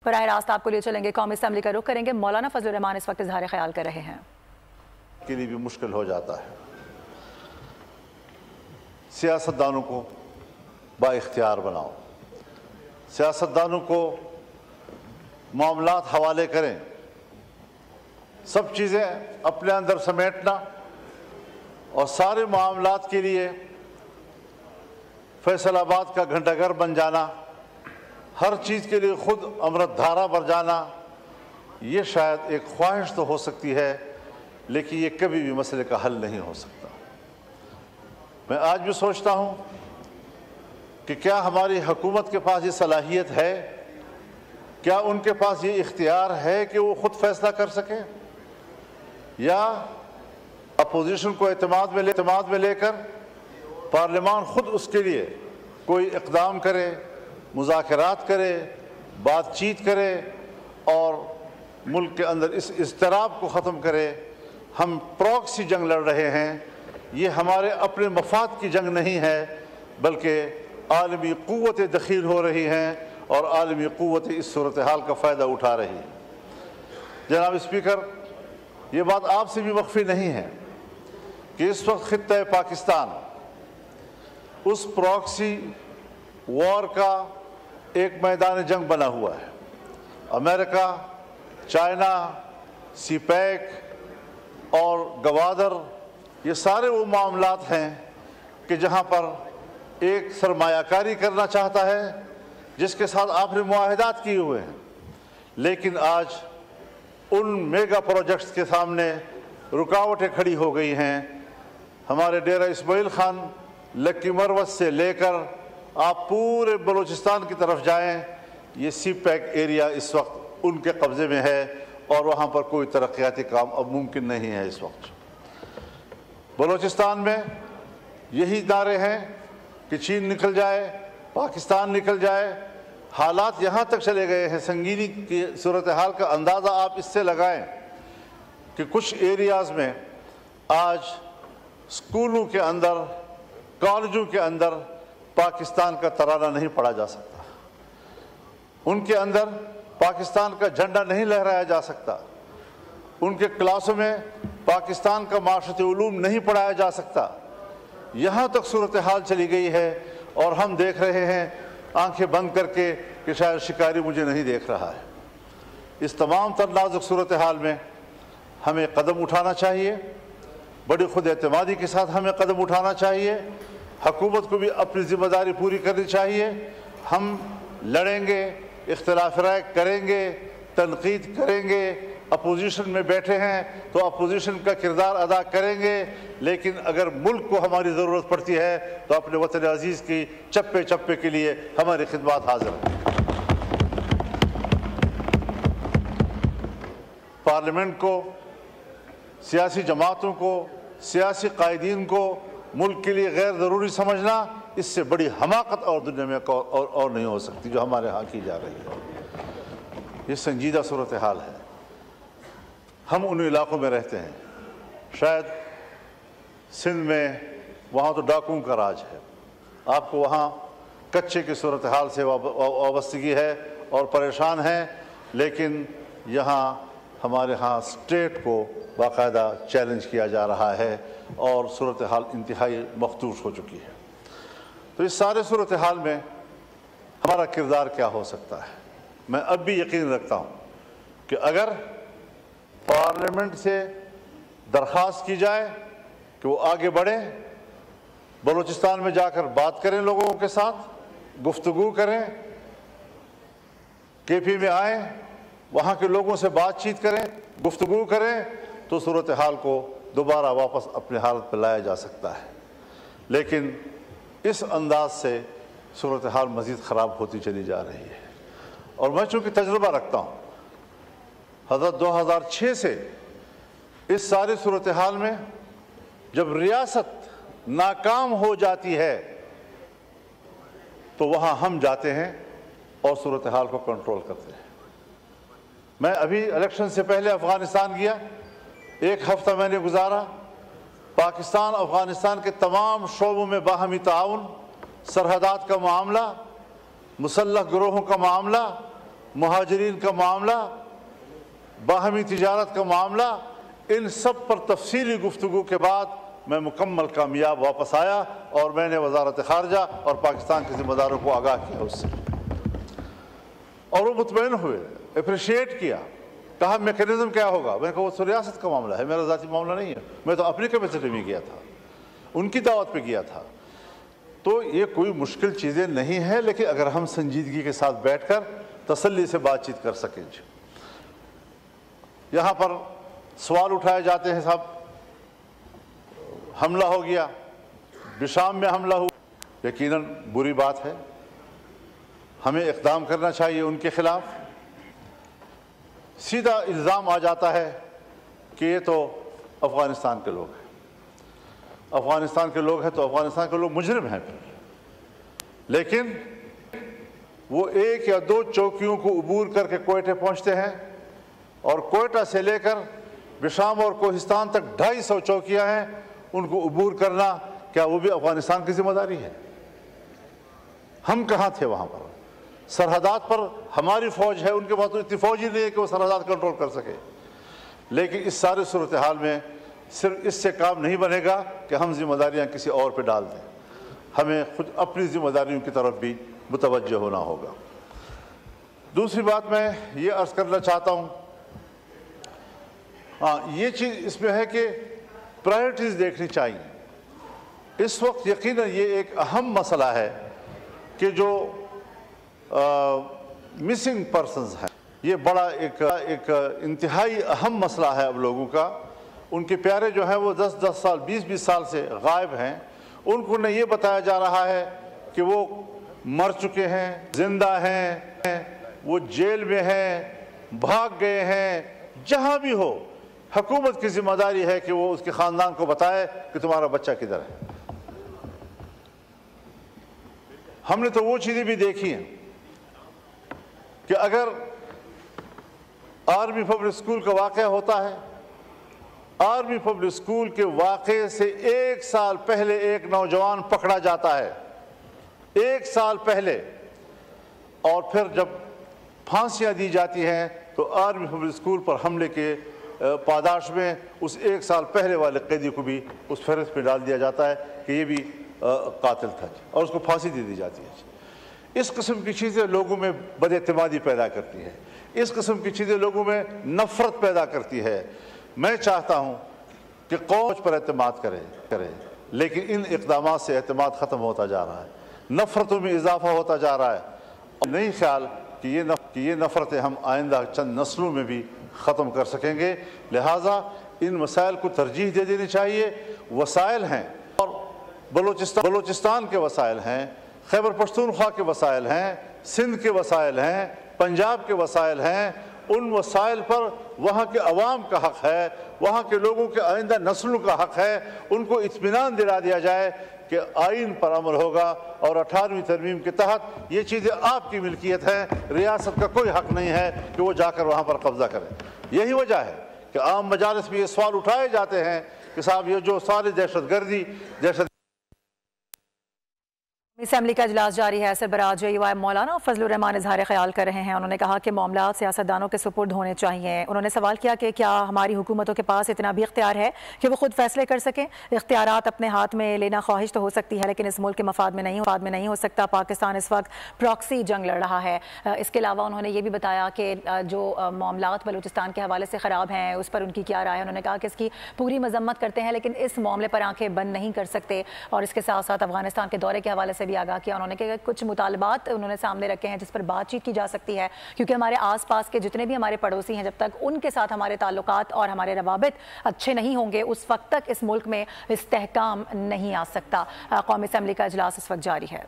براہ راست آپ کو لے چلیں گے، قومی اسمبلی کا رخ کریں گے۔ مولانا فضل الرحمان اس وقت اظہار خیال کر رہے ہیں۔ کے لیے بھی مشکل ہو جاتا ہے۔ سیاستدانوں کو با اختیار بناؤ، سیاستدانوں کو معاملات حوالے کریں، سب چیزیں اپنے اندر سمیٹنا اور سارے معاملات کے لیے فیصل آباد کا گھنٹہ گھر بن جانا، ہر چیز کے لیے خود امرت دھارا بھر جانا، یہ شاید ایک خواہش تو ہو سکتی ہے لیکن یہ کبھی بھی مسئلے کا حل نہیں ہو سکتا۔ میں آج بھی سوچتا ہوں کہ کیا ہماری حکومت کے پاس یہ صلاحیت ہے، کیا ان کے پاس یہ اختیار ہے کہ وہ خود فیصلہ کر سکیں، یا اپوزیشن کو اعتماد میں لے کر پارلیمان خود اس کے لیے کوئی اقدام کرے، مذاکرات کرے، بات چیت کرے اور ملک کے اندر اس اضطراب کو ختم کرے۔ ہم پراکسی جنگ لڑ رہے ہیں، یہ ہمارے اپنے مفاد کی جنگ نہیں ہے بلکہ عالمی قوتیں دخیل ہو رہی ہیں اور عالمی قوتیں اس صورتحال کا فائدہ اٹھا رہی ہیں۔ جناب اسپیکر، یہ بات آپ سے بھی مخفی نہیں ہے کہ اس وقت خطہ پاکستان اس پراکسی وار کا ایک میدان جنگ بنا ہوا ہے۔ امریکہ، چائنا، سی پیک اور گوادر، یہ سارے وہ معاملات ہیں کہ جہاں پر ایک سرمایہ کاری کرنا چاہتا ہے جس کے ساتھ آپ نے معاہدات کیے ہوئے ہیں، لیکن آج ان میگا پروجیکٹس کے سامنے رکاوٹیں کھڑی ہو گئی ہیں۔ ہمارے ڈیرہ اسماعیل خان لکی مروت سے لے کر آپ پورے بلوچستان کی طرف جائیں، یہ سی پیک ایریا اس وقت ان کے قبضے میں ہے اور وہاں پر کوئی ترقیاتی کام اب ممکن نہیں ہے۔ اس وقت بلوچستان میں یہی نعرے ہیں کہ چین نکل جائے، پاکستان نکل جائے۔ حالات یہاں تک چلے گئے ہیں، سنگینی کی صورتحال کا اندازہ آپ اس سے لگائیں کہ کچھ ایریاز میں آج اسکولوں کے اندر، کالجوں کے اندر پاکستان کا ترانہ نہیں پڑھا جا سکتا، ان کے اندر پاکستان کا جھنڈا نہیں لہرایا جا سکتا، ان کے کلاسوں میں پاکستان کا معاشرتی علوم نہیں پڑھایا جا سکتا۔ یہاں تک صورتحال چلی گئی ہے اور ہم دیکھ رہے ہیں آنکھیں بند کر کے کہ شاید شکاری مجھے نہیں دیکھ رہا ہے۔ اس تمام تر نازک صورتحال میں ہمیں قدم اٹھانا چاہیے، بڑی خود اعتمادی کے ساتھ ہمیں قدم اٹھانا چاہیے، حکومت کو بھی اپنی ذمہ داری پوری کرنی چاہیے۔ ہم لڑیں گے، اختلاف رائے کریں گے، تنقید کریں گے، اپوزیشن میں بیٹھے ہیں تو اپوزیشن کا کردار ادا کریں گے، لیکن اگر ملک کو ہماری ضرورت پڑتی ہے تو اپنے وطن عزیز کی چپے چپے کے لیے ہماری خدمات حاضر ہیں۔ پارلیمنٹ کو، سیاسی جماعتوں کو، سیاسی قائدین کو ملک کے لیے غیر ضروری سمجھنا، اس سے بڑی حماقت اور دنیا میں اور نہیں ہو سکتی جو ہمارے ہاں کی جا رہی ہے۔ یہ سنجیدہ صورتحال ہے۔ ہم ان علاقوں میں رہتے ہیں، شاید سندھ میں وہاں تو ڈاکوؤں کا راج ہے، آپ کو وہاں کچے کی صورتحال سے وابستگی ہے اور پریشان ہیں، لیکن یہاں ہمارے ہاں اسٹیٹ کو باقاعدہ چیلنج کیا جا رہا ہے اور صورتحال انتہائی مخدوش ہو چکی ہے۔ تو اس سارے صورتحال میں ہمارا کردار کیا ہو سکتا ہے؟ میں اب بھی یقین رکھتا ہوں کہ اگر پارلیمنٹ سے درخواست کی جائے کہ وہ آگے بڑھیں، بلوچستان میں جا کر بات کریں، لوگوں کے ساتھ گفتگو کریں، کے پی میں آئیں، وہاں کے لوگوں سے بات چیت کریں، گفتگو کریں، تو صورتحال کو دوبارہ واپس اپنے حالت پہ لایا جا سکتا ہے۔ لیکن اس انداز سے صورتحال مزید خراب ہوتی چلی جا رہی ہے، اور میں چونکہ تجربہ رکھتا ہوں، حضرت 2006 سے اس ساری صورتحال میں جب ریاست ناکام ہو جاتی ہے تو وہاں ہم جاتے ہیں اور صورتحال کو کنٹرول کرتے ہیں۔ میں ابھی الیکشن سے پہلے افغانستان گیا، ایک ہفتہ میں نے گزارا، پاکستان افغانستان کے تمام شعبوں میں باہمی تعاون، سرحدات کا معاملہ، مسلح گروہوں کا معاملہ، مہاجرین کا معاملہ، باہمی تجارت کا معاملہ، ان سب پر تفصیلی گفتگو کے بعد میں مکمل کامیاب واپس آیا اور میں نے وزارت خارجہ اور پاکستان کے ذمہ داروں کو آگاہ کیا اس سے، اور وہ مطمئن ہوئے، اپریشیٹ کیا، کہا میکینزم کیا ہوگا؟ میں نے کہا وہ تو ریاست کا معاملہ ہے، میرا ذاتی معاملہ نہیں ہے، میں تو اپنی کیپیسٹی میں گیا تھا، ان کی دعوت پہ گیا تھا۔ تو یہ کوئی مشکل چیزیں نہیں ہیں، لیکن اگر ہم سنجیدگی کے ساتھ بیٹھ کر تسلی سے بات چیت کر سکیں۔ یہاں پر سوال اٹھائے جاتے ہیں، صاحب حملہ ہو گیا، بشام میں حملہ ہوا، یقیناً بری بات ہے، ہمیں اقدام کرنا چاہیے ان کے خلاف۔ سیدھا الزام آ جاتا ہے کہ یہ تو افغانستان کے لوگ ہیں، افغانستان کے لوگ ہیں تو افغانستان کے لوگ مجرم ہیں پھر، لیکن وہ 1 یا 2 چوکیوں کو عبور کر کے کوئٹے پہنچتے ہیں، اور کوئٹہ سے لے کر بشام اور کوہستان تک 250 چوکیاں ہیں، ان کو عبور کرنا کیا وہ بھی افغانستان کی ذمہ داری ہے؟ ہم کہاں تھے وہاں پر؟ سرحدات پر ہماری فوج ہے، ان کے پاس تو اتنی فوج ہی نہیں ہے کہ وہ سرحدات کنٹرول کر سکے۔ لیکن اس سارے صورتحال میں صرف اس سے کام نہیں بنے گا کہ ہم ذمہ داریاں کسی اور پہ ڈال دیں، ہمیں خود اپنی ذمہ داریوں کی طرف بھی متوجہ ہونا ہوگا۔ دوسری بات میں یہ عرض کرنا چاہتا ہوں، یہ چیز اس میں ہے کہ پرائرٹیز دیکھنی چاہیے۔ اس وقت یقیناً یہ ایک اہم مسئلہ ہے کہ جو مسنگ پرسنز ہیں، یہ بڑا ایک انتہائی اہم مسئلہ ہے اب لوگوں کا۔ ان کے پیارے جو ہیں وہ 10 سال 20 سال سے غائب ہیں، ان کو نہ یہ بتایا جا رہا ہے کہ وہ مر چکے ہیں، زندہ ہیں، وہ جیل میں ہیں، بھاگ گئے ہیں۔ جہاں بھی ہو، حکومت کی ذمہ داری ہے کہ وہ اس کے خاندان کو بتائے کہ تمہارا بچہ کدھر ہے۔ ہم نے تو وہ چیزیں بھی دیکھی ہیں کہ اگر آرمی پبلک اسکول کا واقعہ ہوتا ہے، آرمی پبلک اسکول کے واقعے سے 1 سال پہلے ایک نوجوان پکڑا جاتا ہے، 1 سال پہلے، اور پھر جب پھانسیاں دی جاتی ہیں تو آرمی پبلک اسکول پر حملے کے پاداش میں اس 1 سال پہلے والے قیدی کو بھی اس فہرست پہ ڈال دیا جاتا ہے کہ یہ بھی قاتل تھا، اور اس کو پھانسی دے دی جاتی ہے۔ اس قسم کی چیزیں لوگوں میں بد اعتمادی پیدا کرتی ہے، اس قسم کی چیزیں لوگوں میں نفرت پیدا کرتی ہے۔ میں چاہتا ہوں کہ قوم پر اعتماد کرے، لیکن ان اقدامات سے اعتماد ختم ہوتا جا رہا ہے، نفرتوں میں اضافہ ہوتا جا رہا ہے، اور نہیں خیال کہ یہ نفرتیں ہم آئندہ چند نسلوں میں بھی ختم کر سکیں گے۔ لہٰذا ان مسائل کو ترجیح دے دینی چاہیے۔ وسائل ہیں، اور بلوچستان کے وسائل ہیں، خیبر پختونخوا کے وسائل ہیں، سندھ کے وسائل ہیں، پنجاب کے وسائل ہیں۔ ان وسائل پر وہاں کے عوام کا حق ہے، وہاں کے لوگوں کے آئندہ نسلوں کا حق ہے۔ ان کو اطمینان دلا دیا جائے کہ آئین پر عمل ہوگا، اور 18ویں ترمیم کے تحت یہ چیزیں آپ کی ملکیت ہیں، ریاست کا کوئی حق نہیں ہے کہ وہ جا کر وہاں پر قبضہ کرے۔ یہی وجہ ہے کہ عام مجالس میں یہ سوال اٹھائے جاتے ہیں کہ صاحب یہ جو ساری دہشت گردی اسمبلی کا اجلاس جاری ہے۔ سربراہ JUI مولانا فضل الرحمان اظہار خیال کر رہے ہیں۔ انہوں نے کہا کہ معاملات سیاستدانوں کے سپرد ہونے چاہیے۔ انہوں نے سوال کیا کہ کیا ہماری حکومتوں کے پاس اتنا بھی اختیار ہے کہ وہ خود فیصلے کر سکیں؟ اختیارات اپنے ہاتھ میں لینا خواہش تو ہو سکتی ہے، لیکن اس ملک کے مفاد میں نہیں ہو سکتا۔ پاکستان اس وقت پراکسی جنگ لڑ رہا ہے۔ اس کے علاوہ انہوں نے یہ بھی بتایا کہ جو معاملات بلوچستان کے حوالے سے خراب ہیں اس پر ان کی کیا رائے ہے۔ انہوں نے کہا کہ اس کی پوری مذمت کرتے ہیں، لیکن اس معاملے پر آنکھیں بند نہیں کر سکتے، اور اس کے ساتھ ساتھ افغانستان کے دورے کے حوالے سے بھی آگاہ کیا۔ انہوں نے کچھ مطالبات انہوں نے سامنے رکھے ہیں جس پر بات چیت کی جا سکتی ہے، کیونکہ ہمارے آس پاس کے جتنے بھی ہمارے پڑوسی ہیں، جب تک ان کے ساتھ ہمارے تعلقات اور ہمارے روابط اچھے نہیں ہوں گے اس وقت تک اس ملک میں استحکام نہیں آ سکتا۔ قومی اسمبلی کا اجلاس اس وقت جاری ہے۔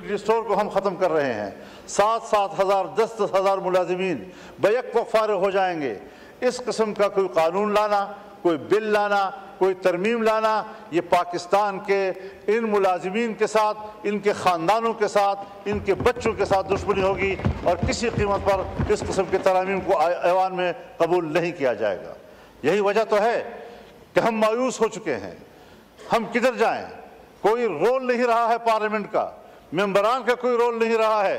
ریسٹور کو ہم ختم کر رہے ہیں، 7,000 10,000 ملازمین بیک وقت فارغ ہو جائیں گے۔ اس قسم کا کوئی قانون لانا، کوئی بل لانا، کوئی ترمیم لانا، یہ پاکستان کے ان ملازمین کے ساتھ، ان کے خاندانوں کے ساتھ، ان کے بچوں کے ساتھ دشمنی ہوگی، اور کسی قیمت پر اس قسم کے ترامیم کو ایوان میں قبول نہیں کیا جائے گا۔ یہی وجہ تو ہے کہ ہم مایوس ہو چکے ہیں۔ ہم کدھر جائیں؟ کوئی رول نہیں رہا ہے پارلیمنٹ کا، ممبران کا کوئی رول نہیں رہا ہے،